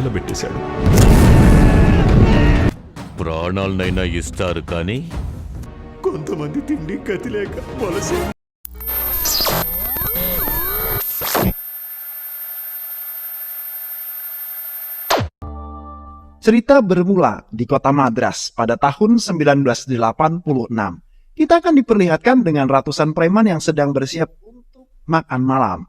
తగలబెట్టేశాడు. ప్రాణాలనైనా ఇస్తారు కానీ కొంతమంది తిండి గతి లేక వలస. Cerita bermula di kota Madras pada tahun 1986. Kita akan diperlihatkan dengan ratusan preman yang sedang bersiap untuk makan malam.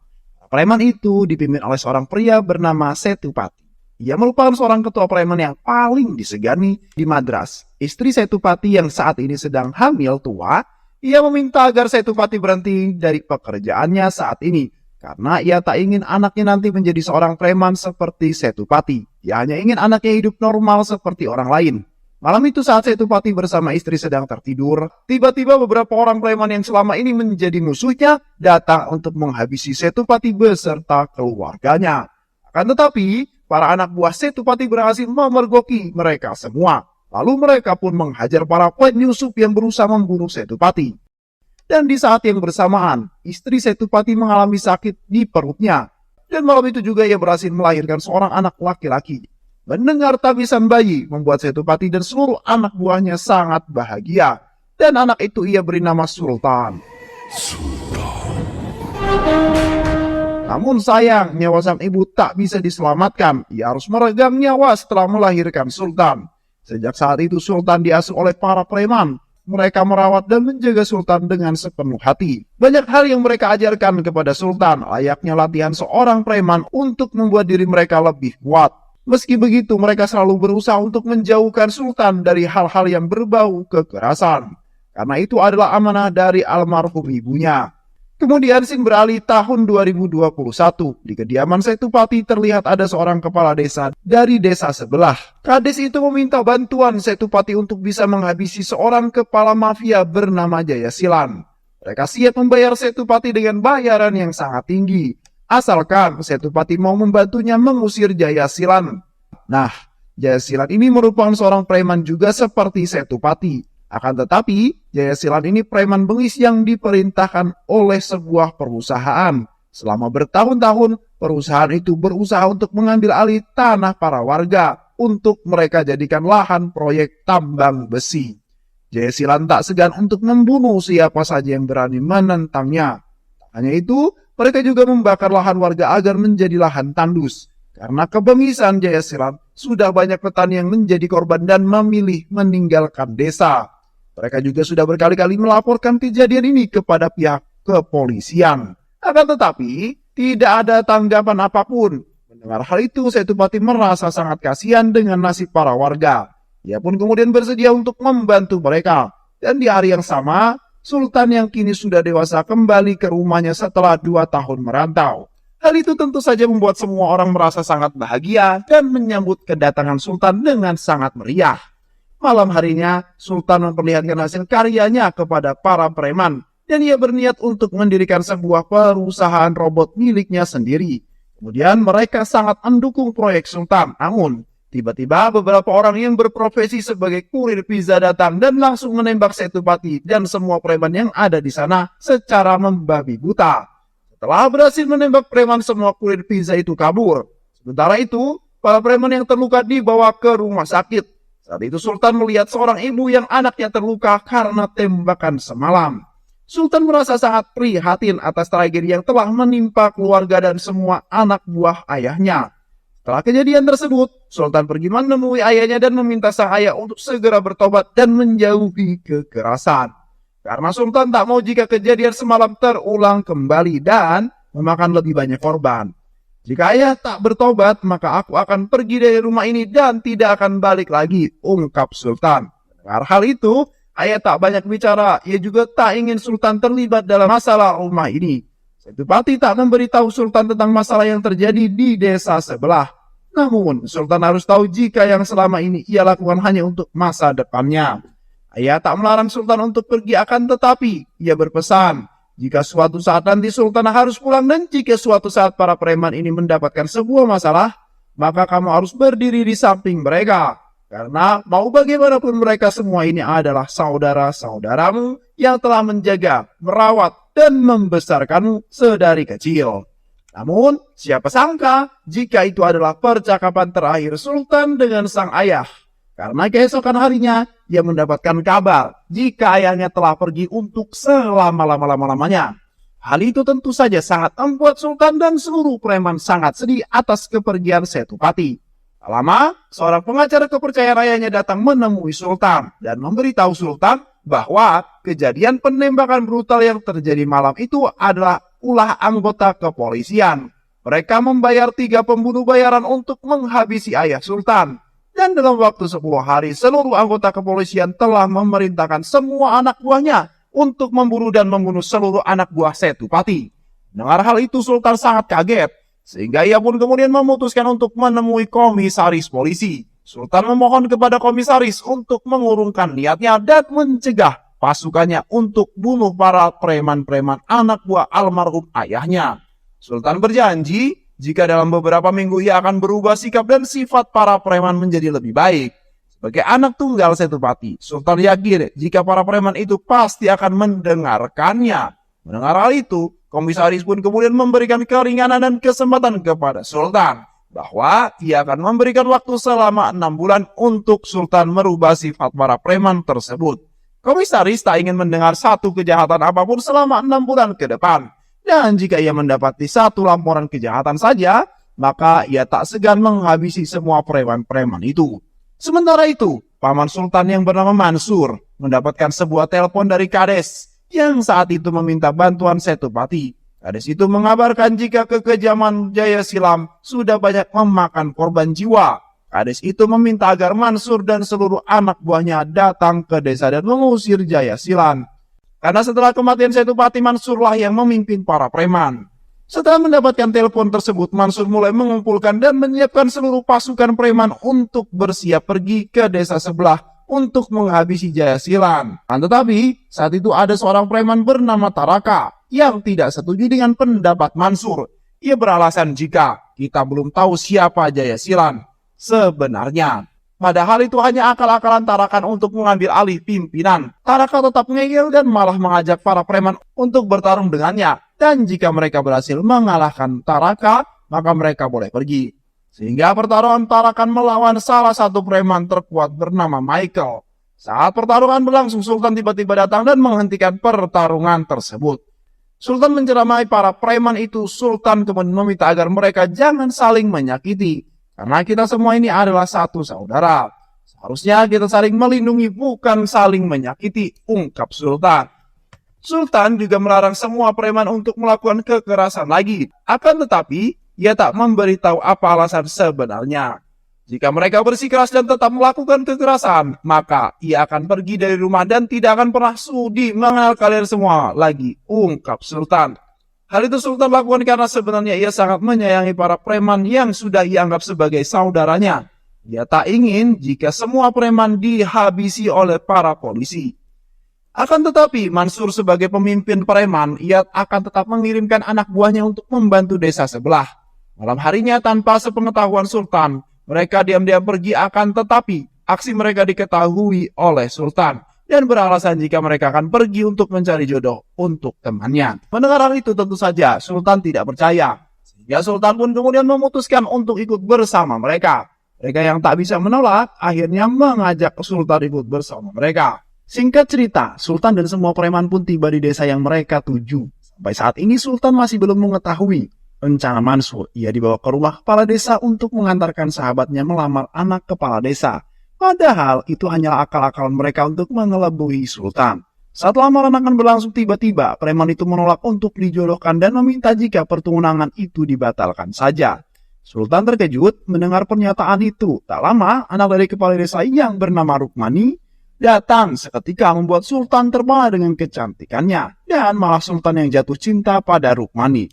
Preman itu dipimpin oleh seorang pria bernama Setupati. Ia merupakan seorang ketua preman yang paling disegani di Madras. Istri Setupati yang saat ini sedang hamil tua, ia meminta agar Setupati berhenti dari pekerjaannya saat ini. Karena ia tak ingin anaknya nanti menjadi seorang preman seperti Setupati. Ia hanya ingin anaknya hidup normal seperti orang lain. Malam itu saat Setupati bersama istri sedang tertidur, tiba-tiba beberapa orang preman yang selama ini menjadi musuhnya datang untuk menghabisi Setupati beserta keluarganya. Akan tetapi, para anak buah Setupati berhasil memergoki mereka semua. Lalu mereka pun menghajar para penyusup yang berusaha membunuh Setupati. Dan di saat yang bersamaan, istri Setupati mengalami sakit di perutnya. Dan malam itu juga ia berhasil melahirkan seorang anak laki-laki. Mendengar tangisan bayi membuat Setupati dan seluruh anak buahnya sangat bahagia. Dan anak itu ia beri nama Sultan. Namun sayang, nyawa sang ibu tak bisa diselamatkan. Ia harus meregang nyawa setelah melahirkan Sultan. Sejak saat itu Sultan diasuh oleh para preman. Mereka merawat dan menjaga Sultan dengan sepenuh hati. Banyak hal yang mereka ajarkan kepada Sultan, layaknya latihan seorang preman untuk membuat diri mereka lebih kuat. Meski begitu, mereka selalu berusaha untuk menjauhkan Sultan dari hal-hal yang berbau kekerasan. Karena itu adalah amanah dari almarhum ibunya. Kemudian scene beralih tahun 2021. Di kediaman Setupati terlihat ada seorang kepala desa dari desa sebelah. Kades itu meminta bantuan Setupati untuk bisa menghabisi seorang kepala mafia bernama Jayasilan. Mereka siap membayar Setupati dengan bayaran yang sangat tinggi. Asalkan Setupati mau membantunya mengusir Jayasilan. Nah, Jayasilan ini merupakan seorang preman juga seperti Setupati. Akan tetapi, Jayasilan ini preman bengis yang diperintahkan oleh sebuah perusahaan. Selama bertahun-tahun, perusahaan itu berusaha untuk mengambil alih tanah para warga untuk mereka jadikan lahan proyek tambang besi. Jayasilan tak segan untuk membunuh siapa saja yang berani menentangnya. Tak hanya itu, mereka juga membakar lahan warga agar menjadi lahan tandus. Karena kebengisan Jayasilan, sudah banyak petani yang menjadi korban dan memilih meninggalkan desa. Mereka juga sudah berkali-kali melaporkan kejadian ini kepada pihak kepolisian. Akan tetapi, tidak ada tanggapan apapun. Mendengar hal itu, Setupati merasa sangat kasihan dengan nasib para warga. Ia pun kemudian bersedia untuk membantu mereka. Dan di hari yang sama, Sultan yang kini sudah dewasa kembali ke rumahnya setelah 2 tahun merantau. Hal itu tentu saja membuat semua orang merasa sangat bahagia dan menyambut kedatangan Sultan dengan sangat meriah. Malam harinya, Sultan memperlihatkan hasil karyanya kepada para preman dan ia berniat untuk mendirikan sebuah perusahaan robot miliknya sendiri. Kemudian mereka sangat mendukung proyek Sultan. Namun, tiba-tiba beberapa orang yang berprofesi sebagai kurir pizza datang dan langsung menembak Setupati dan semua preman yang ada di sana secara membabi buta. Setelah berhasil menembak preman, semua kurir pizza itu kabur. Sementara itu, para preman yang terluka dibawa ke rumah sakit. Saat itu Sultan melihat seorang ibu yang anaknya terluka karena tembakan semalam. Sultan merasa sangat prihatin atas tragedi yang telah menimpa keluarga dan semua anak buah ayahnya. Setelah kejadian tersebut, Sultan pergi menemui ayahnya dan meminta sang ayah untuk segera bertobat dan menjauhi kekerasan. Karena Sultan tak mau jika kejadian semalam terulang kembali dan memakan lebih banyak korban. Jika ayah tak bertobat, maka aku akan pergi dari rumah ini dan tidak akan balik lagi, ungkap Sultan. Mendengar hal itu, ayah tak banyak bicara. Ia juga tak ingin Sultan terlibat dalam masalah rumah ini. Setupati tak memberitahu Sultan tentang masalah yang terjadi di desa sebelah. Namun, Sultan harus tahu jika yang selama ini ia lakukan hanya untuk masa depannya. Ayah tak melarang Sultan untuk pergi, akan tetapi ia berpesan, jika suatu saat nanti Sultan harus pulang dan jika suatu saat para preman ini mendapatkan sebuah masalah, maka kamu harus berdiri di samping mereka. Karena mau bagaimanapun mereka semua ini adalah saudara-saudaramu yang telah menjaga, merawat, dan membesarkanmu sedari kecil. Namun, siapa sangka jika itu adalah percakapan terakhir Sultan dengan sang ayah. Karena keesokan harinya, ia mendapatkan kabar jika ayahnya telah pergi untuk selama-lamanya. Hal itu tentu saja sangat membuat Sultan dan seluruh preman sangat sedih atas kepergian Setupati. Tak lama, seorang pengacara kepercayaan ayahnya datang menemui Sultan dan memberitahu Sultan bahwa kejadian penembakan brutal yang terjadi malam itu adalah ulah anggota kepolisian. Mereka membayar 3 pembunuh bayaran untuk menghabisi ayah Sultan. Dan dalam waktu 10 hari, seluruh anggota kepolisian telah memerintahkan semua anak buahnya untuk memburu dan membunuh seluruh anak buah Setupati. Dengar hal itu, Sultan sangat kaget, sehingga ia pun kemudian memutuskan untuk menemui komisaris polisi. Sultan memohon kepada komisaris untuk mengurungkan niatnya dan mencegah pasukannya untuk bunuh para preman-preman anak buah almarhum ayahnya. Sultan berjanji jika dalam beberapa minggu ia akan berubah sikap dan sifat para preman menjadi lebih baik. Sebagai anak tunggal Setupati, Sultan yakin jika para preman itu pasti akan mendengarkannya. Mendengar hal itu, komisaris pun kemudian memberikan keringanan dan kesempatan kepada Sultan bahwa ia akan memberikan waktu selama 6 bulan untuk Sultan merubah sifat para preman tersebut. Komisaris tak ingin mendengar satu kejahatan apapun selama 6 bulan ke depan. Dan jika ia mendapati satu laporan kejahatan saja, maka ia tak segan menghabisi semua preman-preman itu. Sementara itu, paman Sultan yang bernama Mansur mendapatkan sebuah telepon dari Kades yang saat itu meminta bantuan Setupati. Kades itu mengabarkan jika kekejaman Jaya Silam sudah banyak memakan korban jiwa. Kades itu meminta agar Mansur dan seluruh anak buahnya datang ke desa dan mengusir Jaya Silam. Karena setelah kematian Setupati, Mansurlah yang memimpin para preman. Setelah mendapatkan telepon tersebut, Mansur mulai mengumpulkan dan menyiapkan seluruh pasukan preman untuk bersiap pergi ke desa sebelah untuk menghabisi Jaya Silan. Tetapi, saat itu ada seorang preman bernama Taraka yang tidak setuju dengan pendapat Mansur. Ia beralasan jika kita belum tahu siapa Jaya Silan sebenarnya. Padahal itu hanya akal-akalan Tarakan untuk mengambil alih pimpinan. Taraka tetap ngeyel dan malah mengajak para preman untuk bertarung dengannya. Dan jika mereka berhasil mengalahkan Taraka, maka mereka boleh pergi. Sehingga pertarungan Tarakan melawan salah satu preman terkuat bernama Michael. Saat pertarungan berlangsung, Sultan tiba-tiba datang dan menghentikan pertarungan tersebut. Sultan menceramai para preman itu. Sultan kemudian meminta agar mereka jangan saling menyakiti. Karena kita semua ini adalah satu saudara. Seharusnya kita saling melindungi, bukan saling menyakiti, ungkap Sultan. Sultan juga melarang semua preman untuk melakukan kekerasan lagi. Akan tetapi, ia tak memberitahu apa alasan sebenarnya. Jika mereka bersikeras dan tetap melakukan kekerasan, maka ia akan pergi dari rumah dan tidak akan pernah sudi mengenal kalian semua lagi, ungkap Sultan. Hal itu Sultan lakukan karena sebenarnya ia sangat menyayangi para preman yang sudah ia anggap sebagai saudaranya. Ia tak ingin jika semua preman dihabisi oleh para polisi. Akan tetapi, Mansur sebagai pemimpin preman, ia akan tetap mengirimkan anak buahnya untuk membantu desa sebelah. Malam harinya tanpa sepengetahuan Sultan, mereka diam-diam pergi, akan tetapi aksi mereka diketahui oleh Sultan. Dan beralasan jika mereka akan pergi untuk mencari jodoh untuk temannya. Mendengar hal itu tentu saja Sultan tidak percaya. Sehingga Sultan pun kemudian memutuskan untuk ikut bersama mereka. Mereka yang tak bisa menolak akhirnya mengajak Sultan ikut bersama mereka. Singkat cerita, Sultan dan semua preman pun tiba di desa yang mereka tuju. Sampai saat ini Sultan masih belum mengetahui rencana Mansur. Ia dibawa ke rumah kepala desa untuk mengantarkan sahabatnya melamar anak kepala desa. Padahal itu hanyalah akal-akalan mereka untuk mengelabui Sultan. Saat lamaran akan berlangsung, tiba-tiba preman itu menolak untuk dijodohkan dan meminta jika pertunangan itu dibatalkan saja. Sultan terkejut mendengar pernyataan itu. Tak lama, anak dari kepala desa yang bernama Rukmani datang seketika membuat Sultan terpana dengan kecantikannya. Dan malah Sultan yang jatuh cinta pada Rukmani.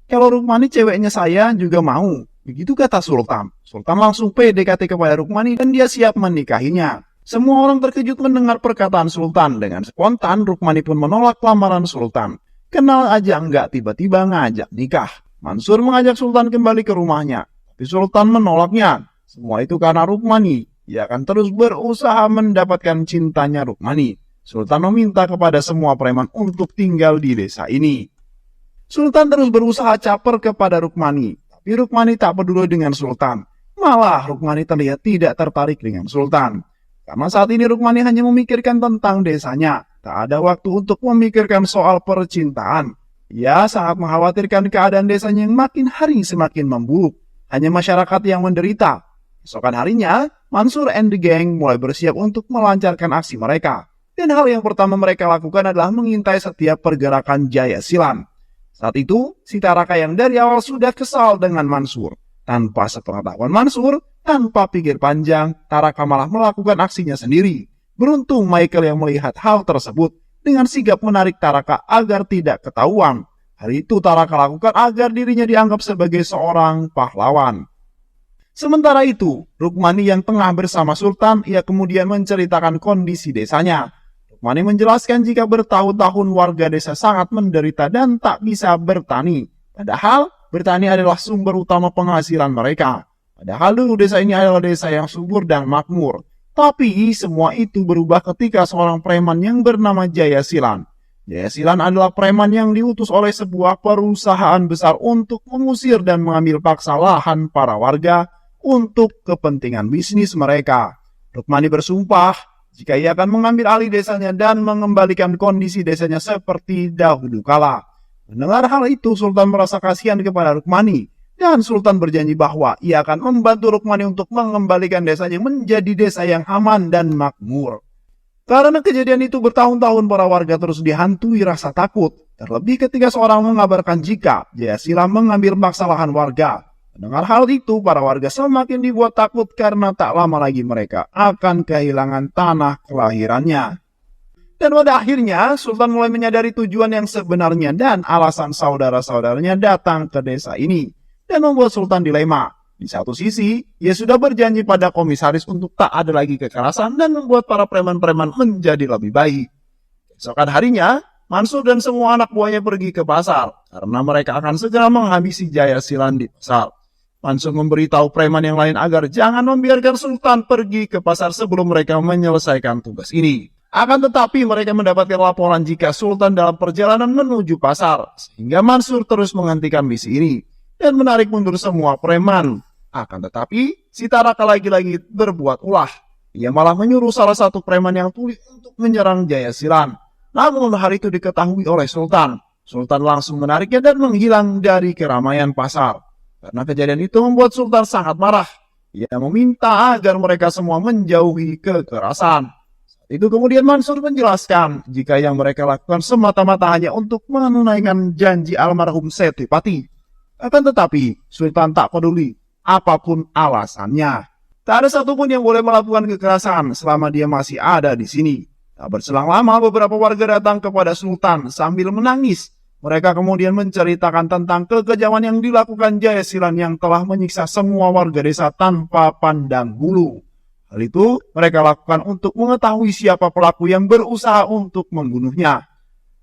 Kalau Rukmani ceweknya saya juga mau. Begitu kata Sultan. Sultan langsung PDKT kepada Rukmani dan dia siap menikahinya. Semua orang terkejut mendengar perkataan Sultan. Dengan spontan, Rukmani pun menolak lamaran Sultan. Kenal aja enggak, tiba-tiba ngajak nikah. Mansur mengajak Sultan kembali ke rumahnya. Tapi Sultan menolaknya. Semua itu karena Rukmani. Ia akan terus berusaha mendapatkan cintanya Rukmani. Sultan meminta kepada semua preman untuk tinggal di desa ini. Sultan terus berusaha caper kepada Rukmani, tapi Rukmani tak peduli dengan Sultan. Malah Rukmani terlihat tidak tertarik dengan Sultan. Karena saat ini Rukmani hanya memikirkan tentang desanya, tak ada waktu untuk memikirkan soal percintaan. Ia sangat mengkhawatirkan keadaan desanya yang makin hari semakin memburuk. Hanya masyarakat yang menderita. Esokan harinya, Mansur and the gang mulai bersiap untuk melancarkan aksi mereka. Dan hal yang pertama mereka lakukan adalah mengintai setiap pergerakan Jaya Silan. Saat itu, si Taraka yang dari awal sudah kesal dengan Mansur. Tanpa sepengetahuan Mansur, tanpa pikir panjang, Taraka malah melakukan aksinya sendiri. Beruntung Michael yang melihat hal tersebut dengan sigap menarik Taraka agar tidak ketahuan. Hal itu Taraka lakukan agar dirinya dianggap sebagai seorang pahlawan. Sementara itu, Rukmani yang tengah bersama Sultan, ia kemudian menceritakan kondisi desanya. Rukmani menjelaskan jika bertahun-tahun warga desa sangat menderita dan tak bisa bertani. Padahal, bertani adalah sumber utama penghasilan mereka. Padahal dulu desa ini adalah desa yang subur dan makmur. Tapi semua itu berubah ketika seorang preman yang bernama Jaya Silan. Jaya Silan adalah preman yang diutus oleh sebuah perusahaan besar untuk mengusir dan mengambil paksa lahan para warga untuk kepentingan bisnis mereka. Rukmani bersumpah jika ia akan mengambil alih desanya dan mengembalikan kondisi desanya seperti dahulu kala. Mendengar hal itu, Sultan merasa kasihan kepada Rukmani. Dan Sultan berjanji bahwa ia akan membantu Rukmani untuk mengembalikan desanya menjadi desa yang aman dan makmur. Karena kejadian itu bertahun-tahun para warga terus dihantui rasa takut. Terlebih ketika seorang mengabarkan jika Jaya Silan mengambil paksa lahan warga. Mendengar hal itu, para warga semakin dibuat takut karena tak lama lagi mereka akan kehilangan tanah kelahirannya. Dan pada akhirnya, Sultan mulai menyadari tujuan yang sebenarnya dan alasan saudara-saudaranya datang ke desa ini. Dan membuat Sultan dilema. Di satu sisi, ia sudah berjanji pada komisaris untuk tak ada lagi kekerasan dan membuat para preman-preman menjadi lebih baik. Esokan harinya, Mansur dan semua anak buahnya pergi ke pasar karena mereka akan segera menghabisi Jaya Silan di pasar. Mansur memberitahu preman yang lain agar jangan membiarkan Sultan pergi ke pasar sebelum mereka menyelesaikan tugas ini. Akan tetapi mereka mendapatkan laporan jika Sultan dalam perjalanan menuju pasar, sehingga Mansur terus menghentikan misi ini dan menarik mundur semua preman. Akan tetapi, si Taraka lagi-lagi berbuat ulah. Ia malah menyuruh salah satu preman yang tuli untuk menyerang Jaya Silan. Namun hal itu diketahui oleh Sultan. Sultan langsung menariknya dan menghilang dari keramaian pasar. Karena kejadian itu membuat Sultan sangat marah. Ia meminta agar mereka semua menjauhi kekerasan. Saat itu kemudian Mansur menjelaskan jika yang mereka lakukan semata-mata hanya untuk menunaikan janji almarhum Setipati. Akan tetapi Sultan tak peduli apapun alasannya. Tak ada satupun yang boleh melakukan kekerasan selama dia masih ada di sini. Tak berselang lama beberapa warga datang kepada Sultan sambil menangis. Mereka kemudian menceritakan tentang kekejaman yang dilakukan Jaya Silan yang telah menyiksa semua warga desa tanpa pandang bulu. Hal itu mereka lakukan untuk mengetahui siapa pelaku yang berusaha untuk membunuhnya.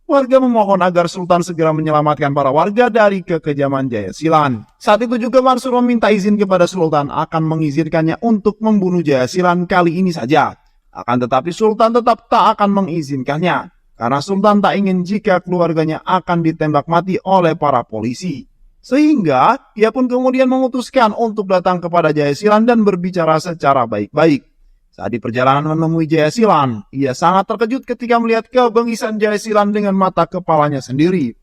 Warga memohon agar Sultan segera menyelamatkan para warga dari kekejaman Jaya Silan. Saat itu juga Mansur meminta izin kepada Sultan akan mengizinkannya untuk membunuh Jaya Silan kali ini saja. Akan tetapi Sultan tetap tak akan mengizinkannya. Karena Sultan tak ingin jika keluarganya akan ditembak mati oleh para polisi. Sehingga ia pun kemudian memutuskan untuk datang kepada Jaya Silan dan berbicara secara baik-baik. Saat di perjalanan menemui Jaya Silan, ia sangat terkejut ketika melihat kebengisan Jaya Silan dengan mata kepalanya sendiri.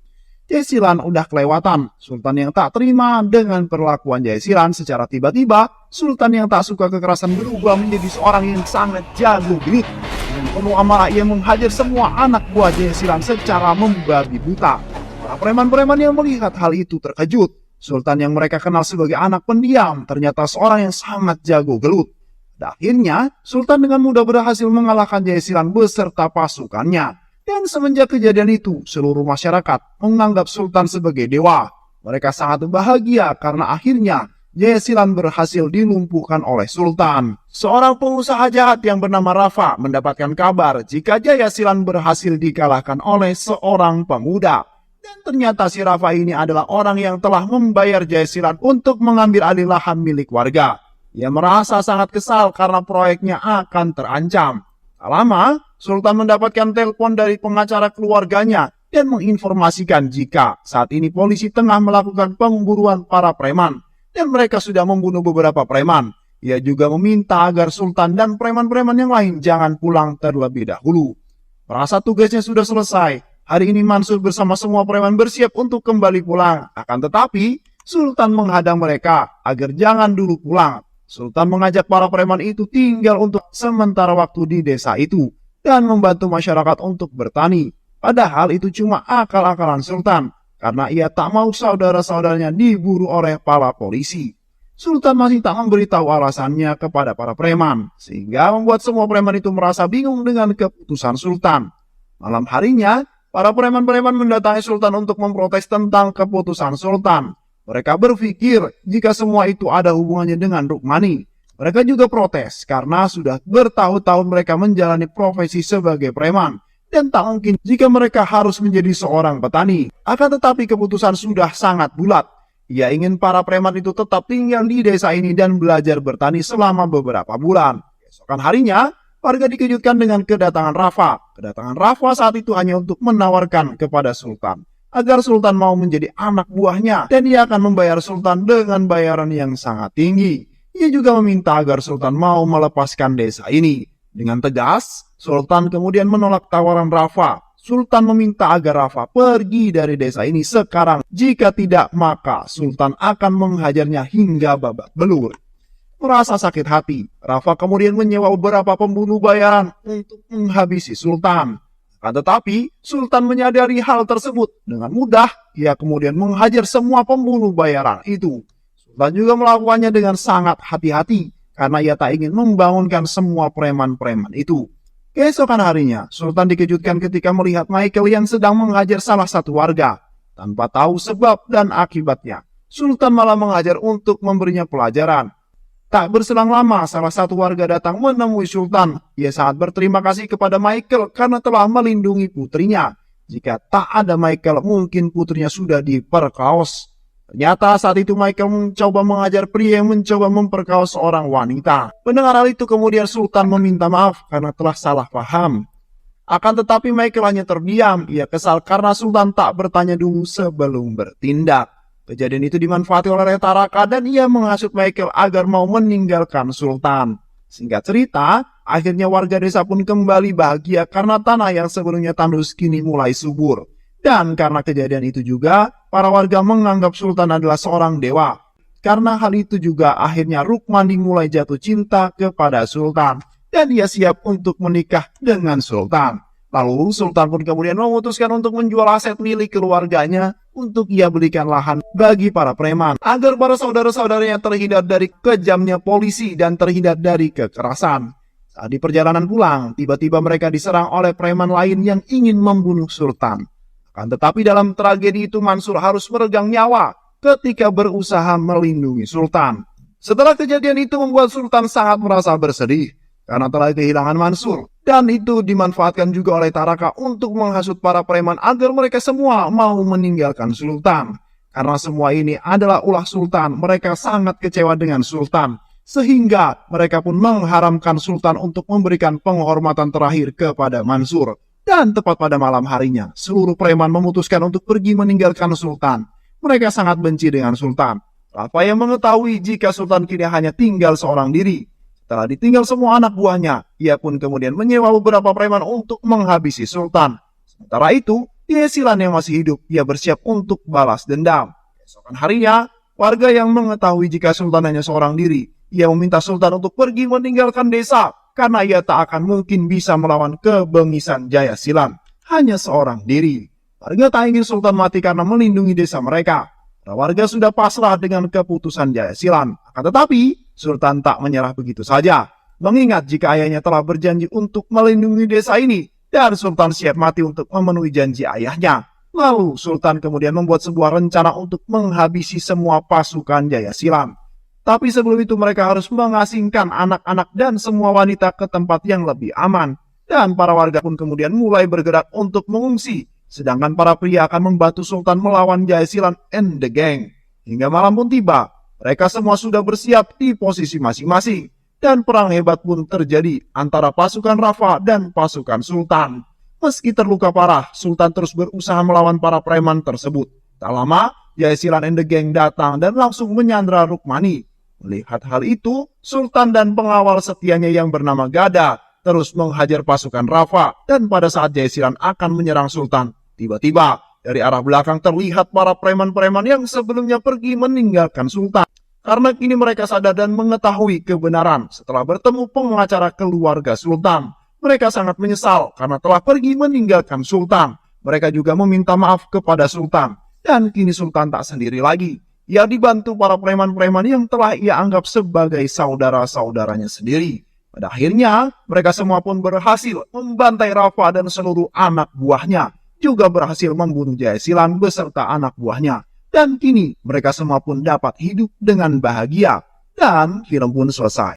Jaya Silan udah kelewatan. Sultan yang tak terima dengan perlakuan Jaya Silan secara tiba-tiba, Sultan yang tak suka kekerasan berubah menjadi seorang yang sangat jago genit. Dengan penuh amarah ia menghajar semua anak buah Jaya Silan secara membabi buta. Para preman-preman yang melihat hal itu terkejut. Sultan yang mereka kenal sebagai anak pendiam ternyata seorang yang sangat jago gelut. Dan akhirnya Sultan dengan mudah berhasil mengalahkan Jaya Silan beserta pasukannya. Dan semenjak kejadian itu seluruh masyarakat menganggap Sultan sebagai dewa. Mereka sangat bahagia karena akhirnya Jaya Silan berhasil dilumpuhkan oleh Sultan. Seorang pengusaha jahat yang bernama Rafa mendapatkan kabar jika Jaya Silan berhasil dikalahkan oleh seorang pemuda. Dan ternyata si Rafa ini adalah orang yang telah membayar Jaya Silan untuk mengambil alih lahan milik warga. Ia merasa sangat kesal karena proyeknya akan terancam. Tak lama, Sultan mendapatkan telepon dari pengacara keluarganya dan menginformasikan jika saat ini polisi tengah melakukan pemburuan para preman dan mereka sudah membunuh beberapa preman. Ia juga meminta agar Sultan dan preman-preman yang lain jangan pulang terlebih dahulu. Merasa tugasnya sudah selesai, hari ini Mansur bersama semua preman bersiap untuk kembali pulang. Akan tetapi, Sultan menghadang mereka agar jangan dulu pulang. Sultan mengajak para preman itu tinggal untuk sementara waktu di desa itu dan membantu masyarakat untuk bertani. Padahal itu cuma akal-akalan Sultan, karena ia tak mau saudara-saudaranya diburu oleh para polisi. Sultan masih tak memberitahu alasannya kepada para preman, sehingga membuat semua preman itu merasa bingung dengan keputusan Sultan. Malam harinya, para preman-preman mendatangi Sultan untuk memprotes tentang keputusan Sultan. Mereka berpikir jika semua itu ada hubungannya dengan Rukmani. Mereka juga protes karena sudah bertahun-tahun mereka menjalani profesi sebagai preman. Dan tak mungkin jika mereka harus menjadi seorang petani. Akan tetapi keputusan sudah sangat bulat. Ia ingin para preman itu tetap tinggal di desa ini dan belajar bertani selama beberapa bulan. Keesokan harinya, warga dikejutkan dengan kedatangan Rafa. Kedatangan Rafa saat itu hanya untuk menawarkan kepada Sultan agar Sultan mau menjadi anak buahnya dan ia akan membayar Sultan dengan bayaran yang sangat tinggi. Ia juga meminta agar Sultan mau melepaskan desa ini. Dengan tegas, Sultan kemudian menolak tawaran Rafa. Sultan meminta agar Rafa pergi dari desa ini sekarang. Jika tidak, maka Sultan akan menghajarnya hingga babak belur. Merasa sakit hati, Rafa kemudian menyewa beberapa pembunuh bayaran untuk menghabisi Sultan. Akan tetapi, Sultan menyadari hal tersebut. Dengan mudah, ia kemudian menghajar semua pembunuh bayaran itu. Sultan juga melakukannya dengan sangat hati-hati, karena ia tak ingin membangunkan semua preman-preman itu. Keesokan harinya, Sultan dikejutkan ketika melihat Michael yang sedang menghajar salah satu warga. Tanpa tahu sebab dan akibatnya, Sultan malah menghajar untuk memberinya pelajaran. Tak berselang lama, salah satu warga datang menemui Sultan. Ia sangat berterima kasih kepada Michael karena telah melindungi putrinya. Jika tak ada Michael, mungkin putrinya sudah diperkaos. Ternyata saat itu Michael mencoba mengajar pria yang mencoba memperkaos seorang wanita. Mendengar hal itu kemudian Sultan meminta maaf karena telah salah paham. Akan tetapi Michael hanya terdiam. Ia kesal karena Sultan tak bertanya dulu sebelum bertindak. Kejadian itu dimanfaati oleh Taraka dan ia menghasut Michael agar mau meninggalkan Sultan. Singkat cerita, akhirnya warga desa pun kembali bahagia karena tanah yang sebelumnya tandus kini mulai subur. Dan karena kejadian itu juga, para warga menganggap Sultan adalah seorang dewa. Karena hal itu juga akhirnya Rukmani mulai jatuh cinta kepada Sultan. Dan ia siap untuk menikah dengan Sultan. Lalu Sultan pun kemudian memutuskan untuk menjual aset milik keluarganya untuk ia belikan lahan bagi para preman. Agar para saudara-saudaranya terhindar dari kejamnya polisi dan terhindar dari kekerasan. Saat di perjalanan pulang, tiba-tiba mereka diserang oleh preman lain yang ingin membunuh Sultan. Akan tetapi dalam tragedi itu Mansur harus meregang nyawa ketika berusaha melindungi Sultan. Setelah kejadian itu membuat Sultan sangat merasa bersedih karena telah kehilangan Mansur. Dan itu dimanfaatkan juga oleh Taraka untuk menghasut para preman agar mereka semua mau meninggalkan Sultan. Karena semua ini adalah ulah Sultan, mereka sangat kecewa dengan Sultan. Sehingga mereka pun mengharamkan Sultan untuk memberikan penghormatan terakhir kepada Mansur. Dan tepat pada malam harinya, seluruh preman memutuskan untuk pergi meninggalkan Sultan. Mereka sangat benci dengan Sultan. Rafa yang mengetahui jika Sultan kini hanya tinggal seorang diri. Setelah ditinggal semua anak buahnya, ia pun kemudian menyewa beberapa preman untuk menghabisi Sultan. Sementara itu, Yesilan yang masih hidup, ia bersiap untuk balas dendam. Esokan harinya, warga yang mengetahui jika Sultan hanya seorang diri, ia meminta Sultan untuk pergi meninggalkan desa. Karena ia tak akan mungkin bisa melawan kebengisan Jayasilan. Hanya seorang diri. Warga tak ingin Sultan mati karena melindungi desa mereka. Para warga sudah pasrah dengan keputusan Jayasilan. Akan tetapi, Sultan tak menyerah begitu saja. Mengingat jika ayahnya telah berjanji untuk melindungi desa ini. Dan Sultan siap mati untuk memenuhi janji ayahnya. Lalu Sultan kemudian membuat sebuah rencana untuk menghabisi semua pasukan Jayasilan. Tapi sebelum itu mereka harus mengasingkan anak-anak dan semua wanita ke tempat yang lebih aman. Dan para warga pun kemudian mulai bergerak untuk mengungsi. Sedangkan para pria akan membantu Sultan melawan Jayasilan and the gang. Hingga malam pun tiba. Mereka semua sudah bersiap di posisi masing-masing. Dan perang hebat pun terjadi antara pasukan Rafa dan pasukan Sultan. Meski terluka parah, Sultan terus berusaha melawan para preman tersebut. Tak lama, Jaya Silan and the Gang datang dan langsung menyandra Rukmani. Melihat hal itu, Sultan dan pengawal setianya yang bernama Gada terus menghajar pasukan Rafa, dan pada saat Jaya Silan akan menyerang Sultan, tiba-tiba dari arah belakang terlihat para preman-preman yang sebelumnya pergi meninggalkan Sultan. Karena kini mereka sadar dan mengetahui kebenaran setelah bertemu pengacara keluarga Sultan. Mereka sangat menyesal karena telah pergi meninggalkan Sultan. Mereka juga meminta maaf kepada Sultan. Dan kini Sultan tak sendiri lagi. Ia dibantu para preman-preman yang telah ia anggap sebagai saudara-saudaranya sendiri. Pada akhirnya, mereka semua pun berhasil membantai Rafa dan seluruh anak buahnya. Juga berhasil membunuh Jaya Silan beserta anak buahnya. Dan kini mereka semua pun dapat hidup dengan bahagia. Dan film pun selesai.